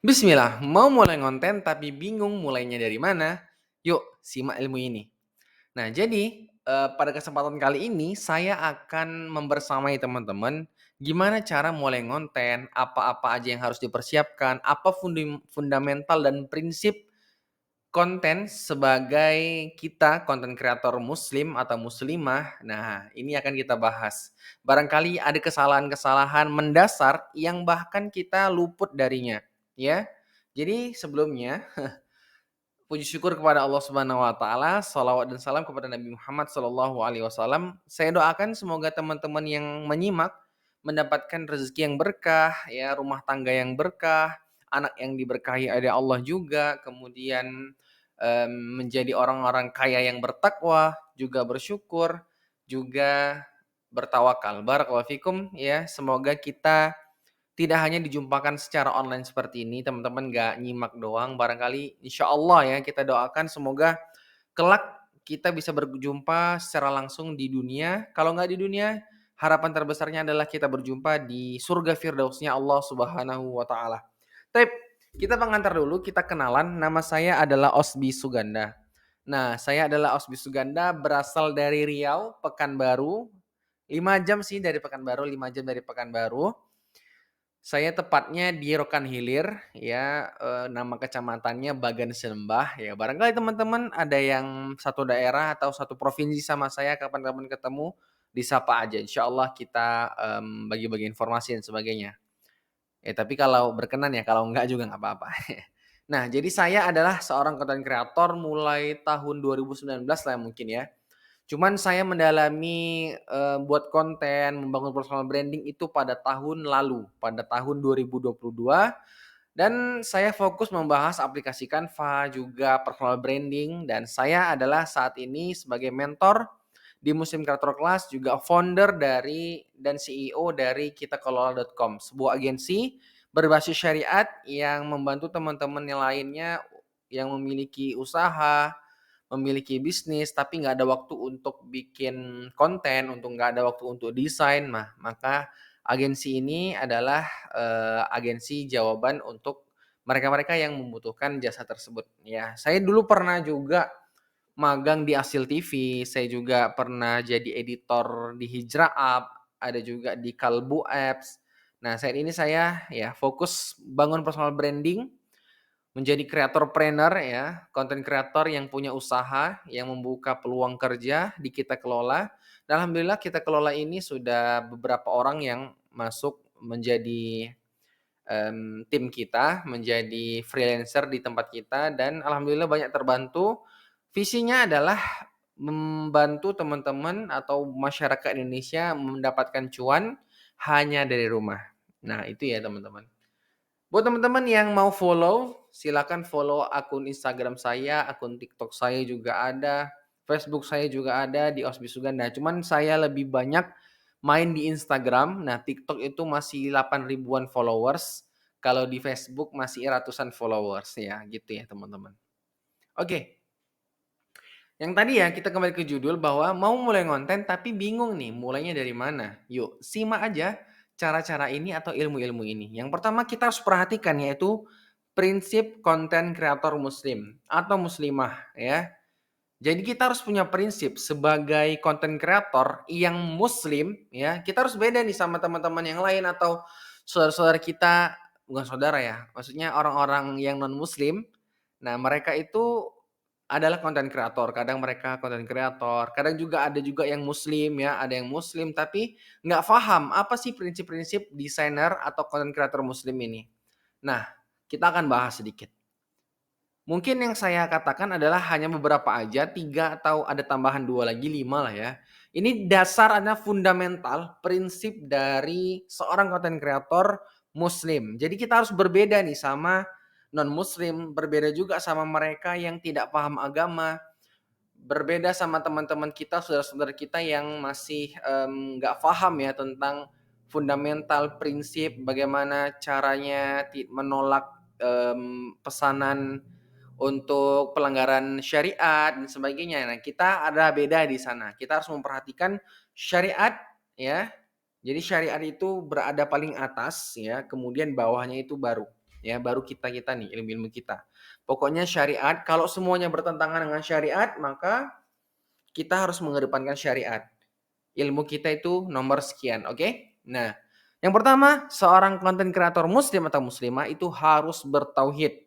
Bismillah, mau mulai ngonten tapi bingung mulainya dari mana? Yuk, simak ilmu ini. Nah, jadi pada kesempatan kali ini saya akan membersamai teman-teman gimana cara mulai ngonten, apa-apa aja yang harus dipersiapkan, apa fundamental dan prinsip konten sebagai kita konten kreator muslim atau muslimah. Nah, ini akan kita bahas. Barangkali ada kesalahan-kesalahan mendasar yang bahkan kita luput darinya, ya. Jadi sebelumnya puji syukur kepada Allah Subhanahu wa taala, shalawat dan salam kepada Nabi Muhammad sallallahu alaihi wasallam. Saya doakan semoga teman-teman yang menyimak mendapatkan rezeki yang berkah, ya, rumah tangga yang berkah, anak yang diberkahi oleh Allah juga, kemudian menjadi orang-orang kaya yang bertakwa, juga bersyukur, juga bertawakal. Barakallahu fikum, ya. Semoga kita tidak hanya dijumpakan secara online seperti ini, teman-teman nggak nyimak doang, barangkali insya Allah ya kita doakan semoga kelak kita bisa berjumpa secara langsung di dunia. Kalau nggak di dunia, harapan terbesarnya adalah kita berjumpa di surga firdausnya Allah Subhanahu wa taala. Tapi kita pengantar dulu, kita kenalan. Nama saya adalah Osbi Suganda. Nah, saya adalah Osbi Suganda, berasal dari Riau, Pekanbaru. 5 jam sih dari Pekanbaru, 5 jam dari Pekanbaru. Saya tepatnya di Rokan Hilir, ya, nama kecamatannya Bagan Sembah, ya. Barangkali teman-teman ada yang satu daerah atau satu provinsi sama saya, kapan-kapan ketemu, disapa aja. Insya Allah kita bagi-bagi informasi dan sebagainya. Tapi kalau berkenan ya, kalau enggak juga nggak apa-apa. Nah, jadi saya adalah seorang content creator mulai tahun 2019 lah mungkin ya. Cuman saya mendalami, buat konten, membangun personal branding itu pada tahun lalu, pada tahun 2022, dan saya fokus membahas aplikasi Canva, juga personal branding, dan saya adalah saat ini sebagai mentor di Muslim Creator Class, juga founder dari dan CEO dari kitakelola.com, sebuah agensi berbasis syariat yang membantu teman-teman yang lainnya yang memiliki usaha, memiliki bisnis tapi nggak ada waktu untuk bikin konten, nggak ada waktu untuk desain, maka agensi ini adalah, agensi jawaban untuk mereka-mereka yang membutuhkan jasa tersebut, ya. Saya dulu pernah juga magang di Asil TV, saya juga pernah jadi editor di Hijrah App, ada juga di Kalbu Apps. Nah, saat ini saya ya fokus bangun personal branding, menjadi kreator-planner ya, konten kreator yang punya usaha, yang membuka peluang kerja di Kita Kelola. Dan alhamdulillah Kita Kelola ini sudah beberapa orang yang masuk menjadi, tim kita, menjadi freelancer di tempat kita dan alhamdulillah banyak terbantu. Visinya adalah membantu teman-teman atau masyarakat Indonesia mendapatkan cuan hanya dari rumah. Nah, itu ya teman-teman. Buat teman-teman yang mau follow, silakan follow akun Instagram saya, akun TikTok saya juga ada, Facebook saya juga ada di Osby Suganda. Cuman saya lebih banyak main di Instagram. Nah, TikTok itu masih 8 ribuan followers. Kalau di Facebook masih ratusan followers ya, gitu ya teman-teman. Oke, yang tadi ya kita kembali ke judul bahwa mau mulai ngonten tapi bingung nih mulainya dari mana. Yuk, simak aja cara-cara ini atau ilmu-ilmu ini. Yang pertama kita harus perhatikan yaitu prinsip konten kreator muslim atau muslimah ya. Jadi kita harus punya prinsip sebagai konten kreator yang muslim ya. Kita harus beda nih sama teman-teman yang lain atau saudara-saudara kita, bukan saudara ya. Maksudnya orang-orang yang non muslim. Nah, mereka itu adalah konten kreator, kadang mereka konten kreator, kadang juga ada juga yang muslim ya, ada yang muslim tapi nggak paham apa sih prinsip-prinsip desainer atau konten kreator muslim ini. Nah, kita akan bahas sedikit. Mungkin yang saya katakan adalah hanya beberapa aja, 3 atau ada tambahan 2 lagi, 5 lah ya. Ini dasar ada fundamental prinsip dari seorang konten kreator muslim. Jadi kita harus berbeda nih sama non muslim, berbeda juga sama mereka yang tidak paham agama, berbeda sama teman-teman kita, saudara-saudara kita yang masih, nggak paham ya tentang fundamental prinsip bagaimana caranya menolak, pesanan untuk pelanggaran syariat dan sebagainya. Nah, kita ada beda di sana. Kita harus memperhatikan syariat ya. Jadi syariat itu berada paling atas ya, kemudian bawahnya itu baru. ya, baru kita-kita nih, ilmu-ilmu kita. Pokoknya syariat, kalau semuanya bertentangan dengan syariat, maka kita harus mengedepankan syariat. Ilmu kita itu nomor sekian, oke? Nah, yang pertama, seorang konten kreator muslim atau muslimah itu harus bertauhid.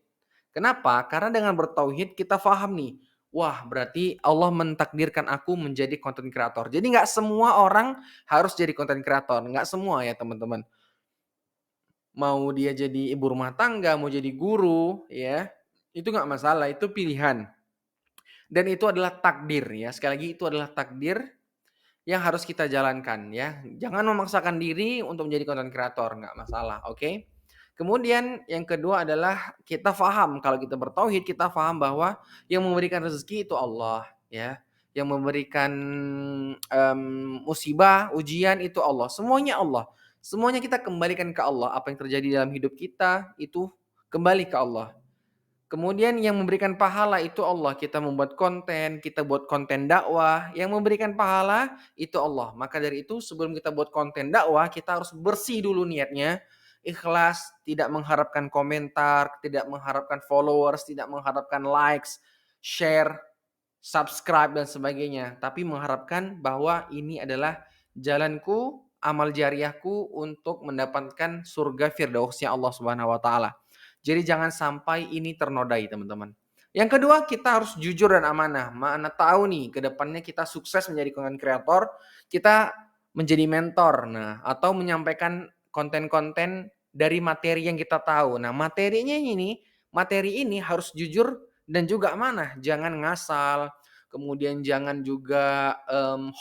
Kenapa? Karena dengan bertauhid kita paham nih, wah berarti Allah mentakdirkan aku menjadi konten kreator. Jadi nggak semua orang harus jadi konten kreator, nggak semua ya teman-teman. Mau dia jadi ibu rumah tangga, mau jadi guru, ya itu nggak masalah, itu pilihan. Dan itu adalah takdir ya. Sekali lagi itu adalah takdir yang harus kita jalankan ya. Jangan memaksakan diri untuk menjadi content creator, nggak masalah, oke? Kemudian yang kedua adalah kita faham, kalau kita bertauhid kita faham bahwa yang memberikan rezeki itu Allah ya. Yang memberikan musibah, ujian itu Allah. Semuanya Allah. Semuanya kita kembalikan ke Allah. Apa yang terjadi dalam hidup kita itu kembali ke Allah. Kemudian yang memberikan pahala itu Allah. Kita membuat konten, kita buat konten dakwah, yang memberikan pahala itu Allah. Maka dari itu sebelum kita buat konten dakwah, kita harus bersih dulu niatnya, ikhlas, tidak mengharapkan komentar, tidak mengharapkan followers, tidak mengharapkan likes, share, subscribe dan sebagainya, tapi mengharapkan bahwa ini adalah jalanku, amal jariahku untuk mendapatkan surga firdausnya Allah Subhanahu wa taala. Jadi jangan sampai ini ternodai, teman-teman. Yang kedua, kita harus jujur dan amanah. Mana tahu nih ke depannya kita sukses menjadi content creator, kita menjadi mentor, nah atau menyampaikan konten-konten dari materi yang kita tahu. Nah, materi ini harus jujur dan juga amanah. Jangan ngasal, kemudian jangan juga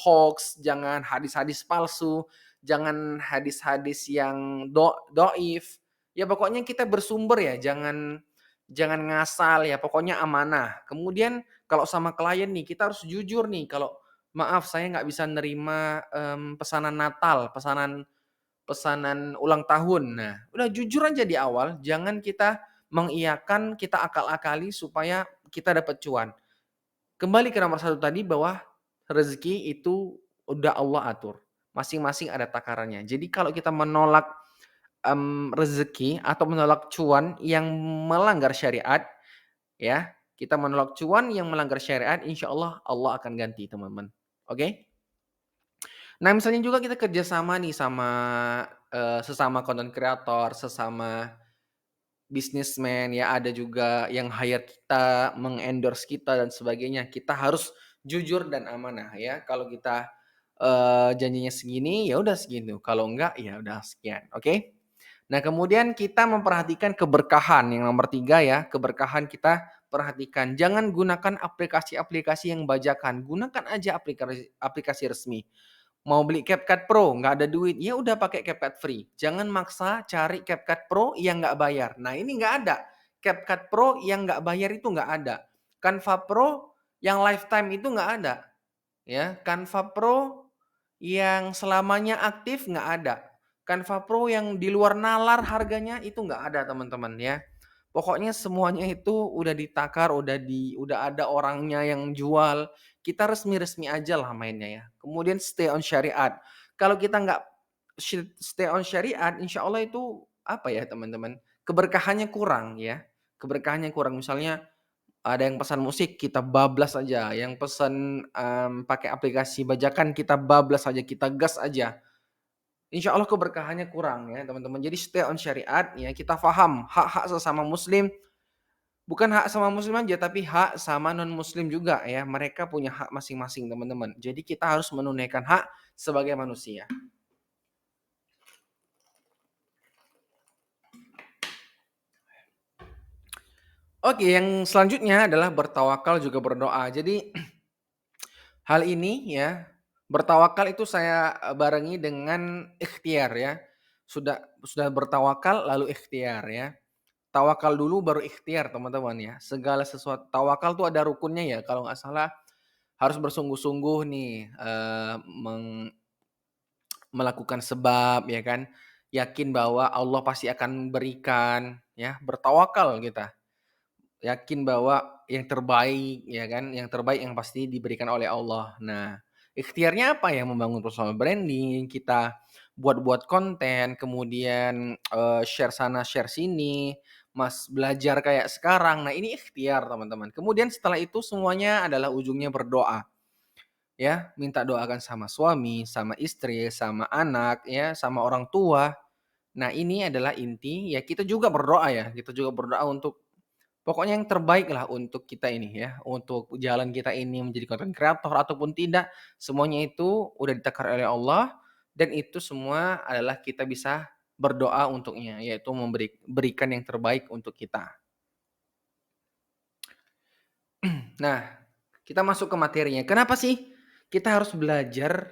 hoax, jangan hadis-hadis palsu, jangan hadis-hadis yang doif. Ya pokoknya kita bersumber ya, jangan jangan ngasal ya, pokoknya amanah. Kemudian kalau sama klien nih, kita harus jujur nih, kalau maaf saya nggak bisa nerima pesanan Natal, pesanan pesanan ulang tahun. Nah, udah jujur aja di awal, jangan kita mengiyakan, kita akal-akali supaya kita dapat cuan. Kembali ke nomor satu tadi bahwa rezeki itu udah Allah atur. Masing-masing ada takarannya. Jadi kalau kita menolak rezeki atau menolak cuan yang melanggar syariat, ya, kita menolak cuan yang melanggar syariat, insya Allah Allah akan ganti teman-teman. Oke? Nah misalnya juga kita kerjasama nih sama sesama content creator, sesama businessman ya, ada juga yang hire kita, meng-endorse kita dan sebagainya. Kita harus jujur dan amanah ya. Kalau kita janjinya segini, ya udah segitu. Kalau enggak, ya udah sekian. Oke? Nah, kemudian kita memperhatikan keberkahan. Yang nomor 3 ya, keberkahan kita perhatikan. Jangan gunakan aplikasi-aplikasi yang bajakan. Gunakan aja aplikasi aplikasi resmi. Mau beli CapCut Pro, nggak ada duit, ya udah pakai CapCut Free. Jangan maksa cari CapCut Pro yang nggak bayar. Nah, ini nggak ada. CapCut Pro yang nggak bayar itu nggak ada. Canva Pro yang lifetime itu nggak ada. Ya, Canva Pro yang selamanya aktif nggak ada. Canva Pro yang di luar nalar harganya itu nggak ada teman-teman ya. Pokoknya semuanya itu udah ditakar, udah ada orangnya yang jual. Kita resmi-resmi aja lah mainnya ya. Kemudian stay on syariat. Kalau kita nggak stay on syariat, insya Allah itu apa ya teman-teman? Keberkahannya kurang ya. Keberkahannya kurang. Misalnya ada yang pesan musik, kita bablas aja, yang pesan, pakai aplikasi bajakan, kita bablas aja, kita gas aja. Insya Allah keberkahannya kurang ya teman-teman. Jadi stay on syariat ya, kita faham hak-hak sesama muslim, bukan hak sama muslim aja, tapi hak sama non muslim juga ya. Mereka punya hak masing-masing teman-teman. Jadi kita harus menunaikan hak sebagai manusia. Oke, yang selanjutnya adalah bertawakal juga berdoa. Jadi hal ini ya, bertawakal itu saya, barengi dengan ikhtiar ya. Sudah bertawakal lalu ikhtiar ya. Tawakal dulu baru ikhtiar teman-teman ya. Segala sesuatu tawakal tuh ada rukunnya ya, kalau nggak salah harus bersungguh-sungguh nih, melakukan sebab ya kan, yakin bahwa Allah pasti akan berikan ya, bertawakal kita. Yakin bahwa yang terbaik ya kan, yang terbaik yang pasti diberikan oleh Allah. Nah, ikhtiarnya apa ya? Membangun personal branding, kita buat-buat konten, kemudian, share sana share sini, Mas belajar kayak sekarang. Nah, ini ikhtiar teman-teman. Kemudian setelah itu semuanya adalah ujungnya berdoa. Ya, minta doakan sama suami, sama istri, sama anak, ya, sama orang tua. Nah, ini adalah inti, ya kita juga berdoa ya, kita juga berdoa untuk pokoknya yang terbaik lah untuk kita ini ya, untuk jalan kita ini menjadi content creator ataupun tidak, semuanya itu udah ditakar oleh Allah dan itu semua adalah kita bisa berdoa untuknya, yaitu berikan yang terbaik untuk kita. Nah, kita masuk ke materinya. Kenapa sih kita harus belajar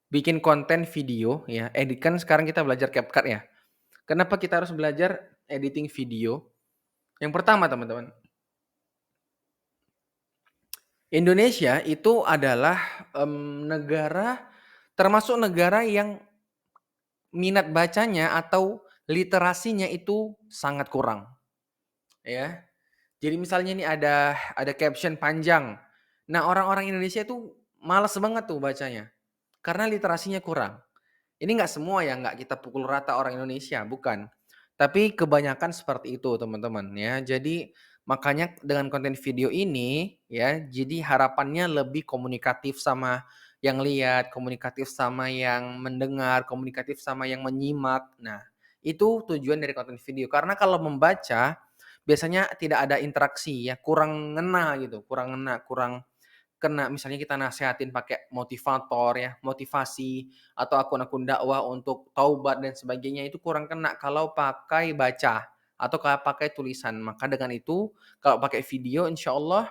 bikin konten video ya, edit kan sekarang kita belajar CapCut ya. Kenapa kita harus belajar editing video? Yang pertama teman-teman, Indonesia itu adalah, negara termasuk negara yang minat bacanya atau literasinya itu sangat kurang, ya. Jadi misalnya nih ada caption panjang. Nah, orang-orang Indonesia itu males banget tuh bacanya, karena literasinya kurang. Ini nggak semua ya, nggak kita pukul rata orang Indonesia, bukan. Tapi kebanyakan seperti itu teman-teman ya. Jadi makanya dengan konten video ini ya, jadi harapannya lebih komunikatif sama yang lihat, komunikatif sama yang mendengar, komunikatif sama yang menyimak. Nah, itu tujuan dari konten video. Karena kalau membaca biasanya tidak ada interaksi ya, kurang ngena gitu, kurang ngena, kurang kena. Misalnya kita nasehatin pakai motivator ya, motivasi atau akun-akun dakwah untuk taubat dan sebagainya itu kurang kena kalau pakai baca atau kalau pakai tulisan. Maka dengan itu kalau pakai video insyaallah,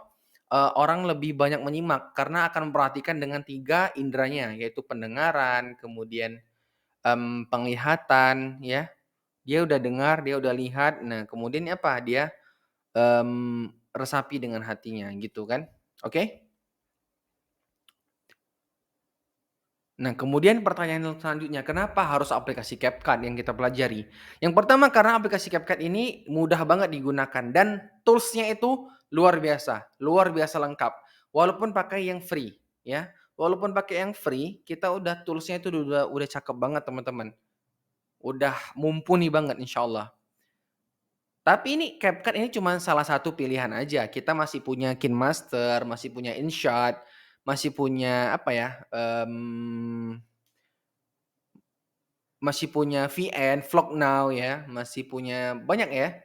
orang lebih banyak menyimak karena akan memperhatikan dengan 3 inderanya yaitu pendengaran, kemudian, penglihatan ya. Dia udah dengar, dia udah lihat, nah kemudian apa, dia, resapi dengan hatinya gitu kan. Oke? Nah, kemudian pertanyaan selanjutnya, kenapa harus aplikasi CapCut yang kita pelajari? Yang pertama karena aplikasi CapCut ini mudah banget digunakan dan tools-nya itu luar biasa lengkap. Walaupun pakai yang free, ya. Walaupun pakai yang free, kita udah tools-nya itu udah cakep banget, teman-teman. Udah mumpuni banget insyaallah. Tapi ini CapCut ini cuma salah satu pilihan aja. Kita masih punya KineMaster, masih punya InShot, masih punya apa ya, masih punya VN, Vlog Now ya, masih punya banyak ya,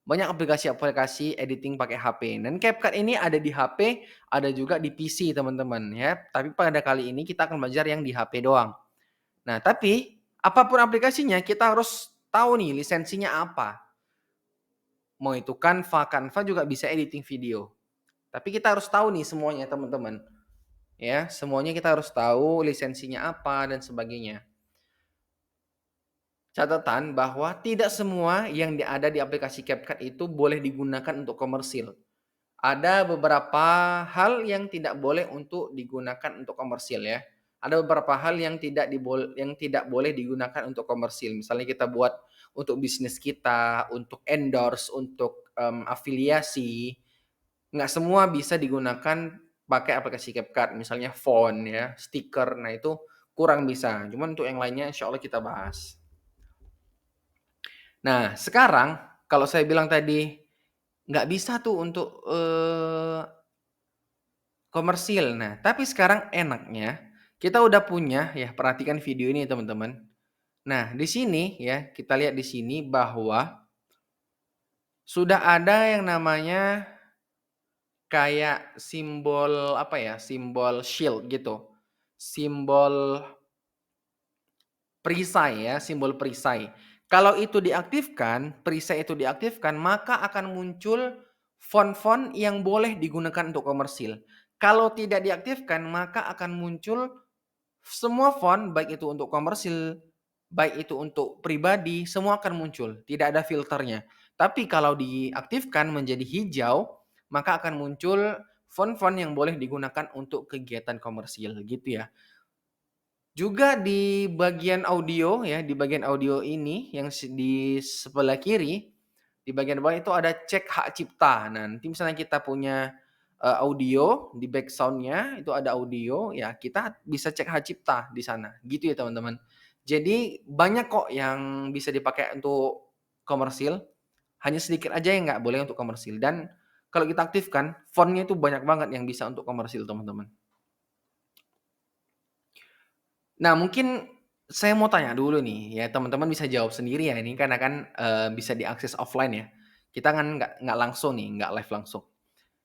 banyak aplikasi-aplikasi editing pakai HP dan CapCut ini ada di HP, ada juga di PC teman-teman ya. Tapi pada kali ini kita akan belajar yang di HP doang. Nah tapi, apapun aplikasinya kita harus tahu nih lisensinya apa. Mau itu Canva juga bisa editing video. Tapi kita harus tahu nih semuanya teman-teman, ya, semuanya kita harus tahu lisensinya apa dan sebagainya. Catatan bahwa tidak semua yang ada di aplikasi CapCut itu boleh digunakan untuk komersil. Ada beberapa hal yang tidak boleh untuk digunakan untuk komersil ya. Ada beberapa hal yang tidak boleh digunakan untuk komersil. Misalnya kita buat untuk bisnis kita, untuk endorse, untuk, afiliasi, nggak semua bisa digunakan pakai aplikasi CapCut. Misalnya font ya, stiker, nah itu kurang bisa. Cuman untuk yang lainnya insya Allah kita bahas. Nah, sekarang kalau saya bilang tadi nggak bisa tuh untuk, komersil. Nah, tapi sekarang enaknya kita udah punya ya, perhatikan video ini teman-teman. Nah, di sini ya, kita lihat di sini bahwa sudah ada yang namanya kayak simbol apa ya, simbol shield gitu. Simbol perisai ya, simbol perisai. Kalau itu diaktifkan, perisai itu diaktifkan, maka akan muncul font-font yang boleh digunakan untuk komersil. Kalau tidak diaktifkan, maka akan muncul semua font, baik itu untuk komersil, baik itu untuk pribadi, semua akan muncul, tidak ada filternya. Tapi kalau diaktifkan menjadi hijau, maka akan muncul font-font yang boleh digunakan untuk kegiatan komersil, gitu ya. Juga di bagian audio ya, di bagian audio ini yang di sebelah kiri, di bagian bawah itu ada cek hak cipta. Nah, nanti misalnya kita punya, audio di backsound-nya itu ada audio, ya kita bisa cek hak cipta di sana, gitu ya teman-teman. Jadi banyak kok yang bisa dipakai untuk komersil, Hanya sedikit aja yang nggak boleh untuk komersil dan kalau kita aktifkan, font-nya itu banyak banget yang bisa untuk komersil, teman-teman. Nah, mungkin saya mau tanya dulu nih, ya teman-teman bisa jawab sendiri ya ini karena kan, bisa diakses offline ya. Kita kan nggak langsung nih, nggak live langsung.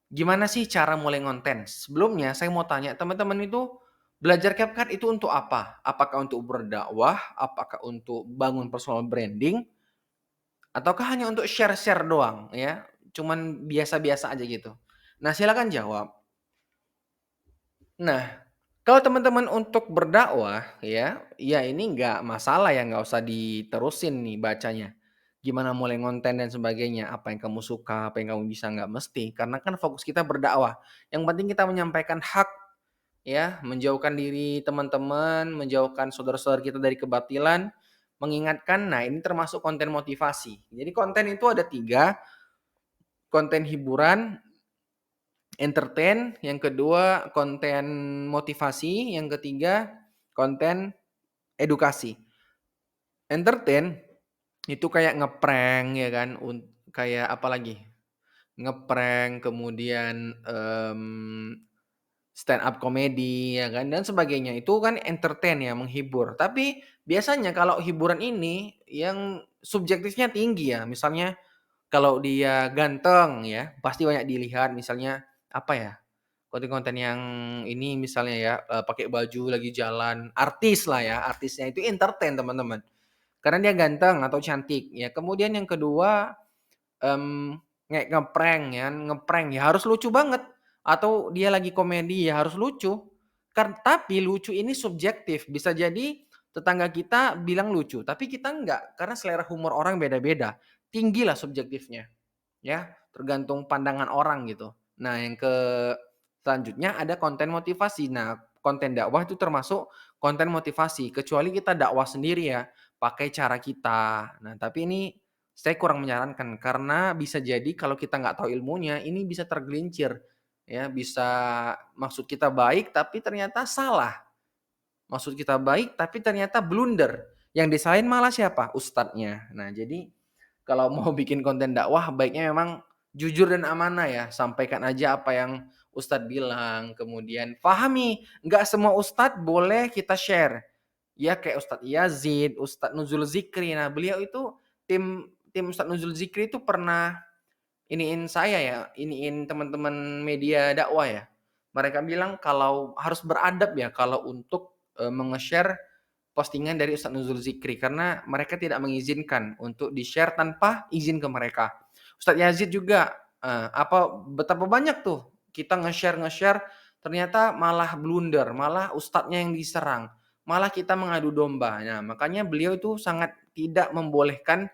Gimana sih cara mulai ngonten? Sebelumnya saya mau tanya, teman-teman itu belajar CapCut itu untuk apa? Apakah untuk berdakwah? Apakah untuk bangun personal branding? Ataukah hanya untuk share-share doang ya? Cuman biasa-biasa aja gitu. Nah, silakan jawab. Nah, kalau teman-teman untuk berdakwah ya, ya ini nggak masalah ya, nggak usah diterusin nih bacanya. Gimana mulai ngonten dan sebagainya, apa yang kamu suka, apa yang kamu bisa, nggak mesti. Karena kan fokus kita berdakwah. Yang penting kita menyampaikan hak ya, menjauhkan diri teman-teman, menjauhkan saudara-saudara kita dari kebatilan, mengingatkan, nah ini termasuk konten motivasi. Jadi konten itu ada 3, konten hiburan, entertain, yang kedua konten motivasi, yang ketiga konten edukasi. Entertain itu kayak ngeprank ya kan, kayak apa lagi, ngeprank kemudian, stand up comedy ya kan dan sebagainya, itu kan entertain ya, menghibur. Tapi biasanya kalau hiburan ini yang subjektifnya tinggi ya, misalnya kalau dia ganteng ya, pasti banyak dilihat misalnya, apa ya, konten-konten yang ini misalnya ya, pakai baju lagi jalan, artis lah ya, artisnya itu entertain teman-teman. Karena dia ganteng atau cantik ya. Kemudian yang kedua, kayak ngeprank ya harus lucu banget, atau dia lagi komedi ya harus lucu. Tapi lucu ini subjektif, bisa jadi tetangga kita bilang lucu, tapi kita enggak, karena selera humor orang beda-beda. Tinggilah subjektifnya. Ya, tergantung pandangan orang gitu. Nah, selanjutnya ada konten motivasi. Nah, konten dakwah itu termasuk konten motivasi, kecuali kita dakwah sendiri ya, pakai cara kita. Nah, tapi ini saya kurang menyarankan karena bisa jadi kalau kita nggak tahu ilmunya, ini bisa tergelincir, ya, bisa maksud kita baik tapi ternyata salah. Maksud kita baik tapi ternyata blunder. Yang disalahin malah siapa? Ustadznya. Nah, jadi kalau mau bikin konten dakwah baiknya memang jujur dan amanah ya, sampaikan aja apa yang ustadz bilang, kemudian pahami, nggak semua ustadz boleh kita share. Ya kayak Ustadz Yazid, Ustadz Nuzul Zikri. Nah, beliau itu tim tim Ustadz Nuzul Zikri itu pernah iniin saya ya, iniin teman-teman media dakwah ya. Mereka bilang kalau harus beradab ya kalau untuk, menge-share postingan dari Ustadz Nuzul Zikri karena mereka tidak mengizinkan untuk di-share tanpa izin ke mereka. Ustadz Yazid juga, betapa banyak tuh kita nge-share ternyata malah blunder, malah ustadznya yang diserang, malah kita mengadu domba. Nah, makanya beliau itu sangat tidak membolehkan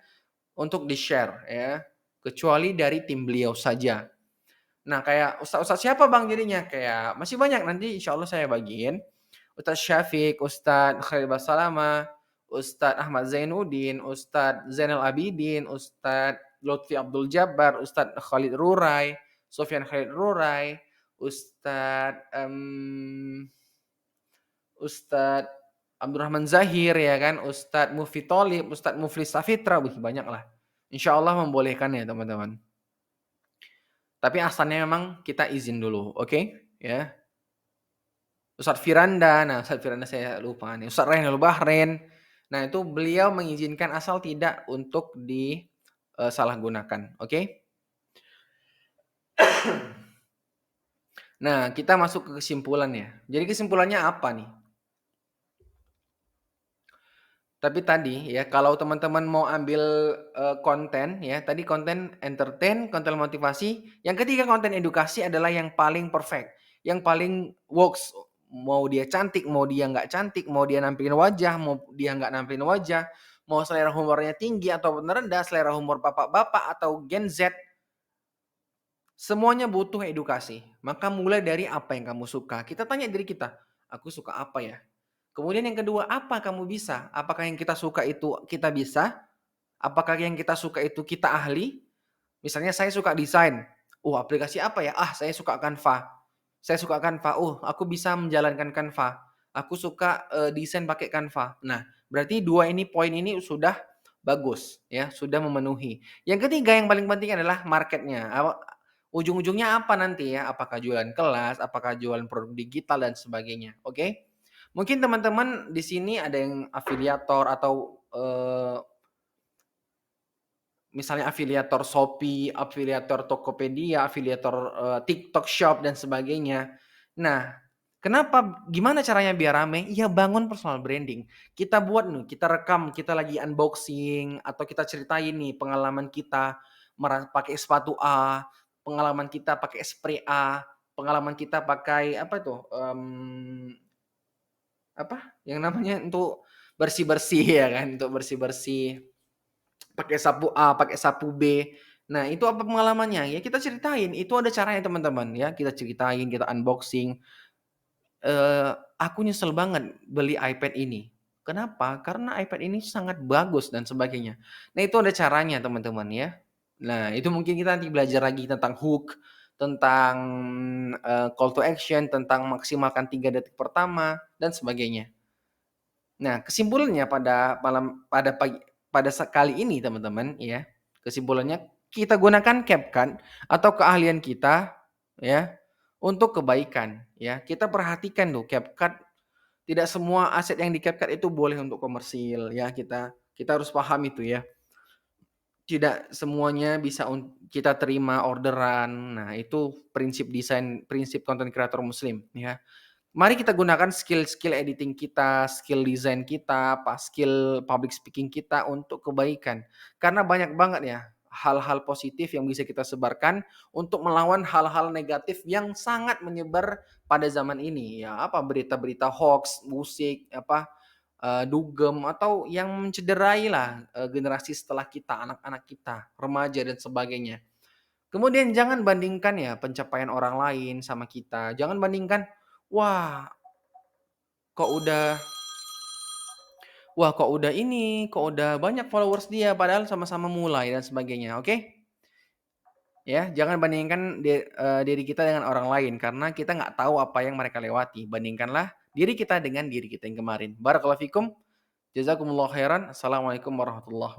untuk di-share ya, kecuali dari tim beliau saja. Nah, kayak ustaz-ustaz siapa Bang jadinya? Kayak masih banyak nanti insya Allah saya bagiin. Ustadz Syafiq, Ustadz Khalil Basalamah, Ustadz Ahmad Zainuddin, Ustadz Zainal Abidin, Ustadz Lutfi Abdul Jabbar, Ustadz Khalid Rurai, Sofyan Khalid Rurai, Ustadz, Ustadz Abdurrahman Zahir ya kan, Ustadz Mufti Tholib, Ustadz Muflis Safitra, wih banyak lah. Insya Allah membolehkan ya teman-teman. Tapi asalnya memang kita izin dulu, oke? Ya. Ustadz Firanda, nah Ustadz Firanda saya lupa nih, Ustadz Reynal Bahren. Nah itu beliau mengizinkan asal tidak untuk disalahgunakan, oke? Nah kita masuk ke kesimpulannya. Jadi kesimpulannya apa nih? Tapi tadi ya kalau teman-teman mau ambil, konten ya, tadi konten entertain, konten motivasi, yang ketiga konten edukasi adalah yang paling perfect, yang paling works. Mau dia cantik, mau dia nggak cantik, mau dia nampilin wajah, mau dia nggak nampilin wajah, mau selera humornya tinggi ataupun rendah, selera humor bapak-bapak atau Gen Z, semuanya butuh edukasi. Maka mulai dari apa yang kamu suka. Kita tanya diri kita, "Aku suka apa ya?" Kemudian yang kedua, apa kamu bisa? Apakah yang kita suka itu kita bisa? Apakah yang kita suka itu kita ahli? Misalnya saya suka desain. Oh, aplikasi apa ya? Ah, saya suka Canva. Saya suka Canva. Oh, aku bisa menjalankan Canva. Aku suka, desain pakai Canva. Nah, berarti 2 ini poin ini sudah bagus ya, sudah memenuhi. Yang ketiga yang paling penting adalah marketnya. Ujung-ujungnya apa nanti ya? Apakah jualan kelas, apakah jualan produk digital dan sebagainya, oke? Mungkin teman-teman di sini ada yang afiliator atau, misalnya afiliator Shopee, afiliator Tokopedia, afiliator, TikTok Shop dan sebagainya. Nah, gimana caranya biar rame? Ya bangun personal branding. Kita buat nih, kita rekam, kita lagi unboxing atau kita ceritain nih pengalaman kita pakai sepatu A, pengalaman kita pakai spray A, pengalaman kita pakai apa tuh, apa yang namanya untuk bersih-bersih ya kan, untuk bersih-bersih. Pakai sapu A, pakai sapu B. Nah, itu apa pengalamannya? Ya kita ceritain, itu ada caranya teman-teman ya, kita ceritain, kita unboxing, "Aku nyesel banget beli iPad ini." Kenapa? Karena iPad ini sangat bagus dan sebagainya. Nah, itu ada caranya teman-teman ya. Nah, itu mungkin kita nanti belajar lagi tentang hook, tentang, call to action, tentang maksimalkan 3 detik pertama, dan sebagainya. Nah, kesimpulannya pada kali ini teman-teman ya, kesimpulannya kita gunakan CapCut atau keahlian kita ya, untuk kebaikan ya. Kita perhatikan tuh CapCut, tidak semua aset yang di CapCut itu boleh untuk komersil ya, kita kita harus paham itu ya. Tidak semuanya bisa kita terima orderan. Nah, itu prinsip desain, prinsip konten kreator muslim ya. Mari kita gunakan skill-skill editing kita, skill design kita, skill public speaking kita untuk kebaikan. Karena banyak banget ya hal-hal positif yang bisa kita sebarkan untuk melawan hal-hal negatif yang sangat menyebar pada zaman ini. Ya, apa berita-berita hoax, musik, dugem atau yang mencederai lah generasi setelah kita, anak-anak kita, remaja dan sebagainya. Kemudian jangan bandingkan ya pencapaian orang lain sama kita. Jangan bandingkan, "Wah, kok udah kok udah ini, kok udah banyak followers dia, padahal sama-sama mulai," dan sebagainya, oke? Ya, jangan bandingkan diri kita dengan orang lain, karena kita nggak tahu apa yang mereka lewati. Bandingkanlah diri kita dengan diri kita yang kemarin. Barakallahu fikum, jazakumullahu khairan. Assalamualaikum warahmatullahi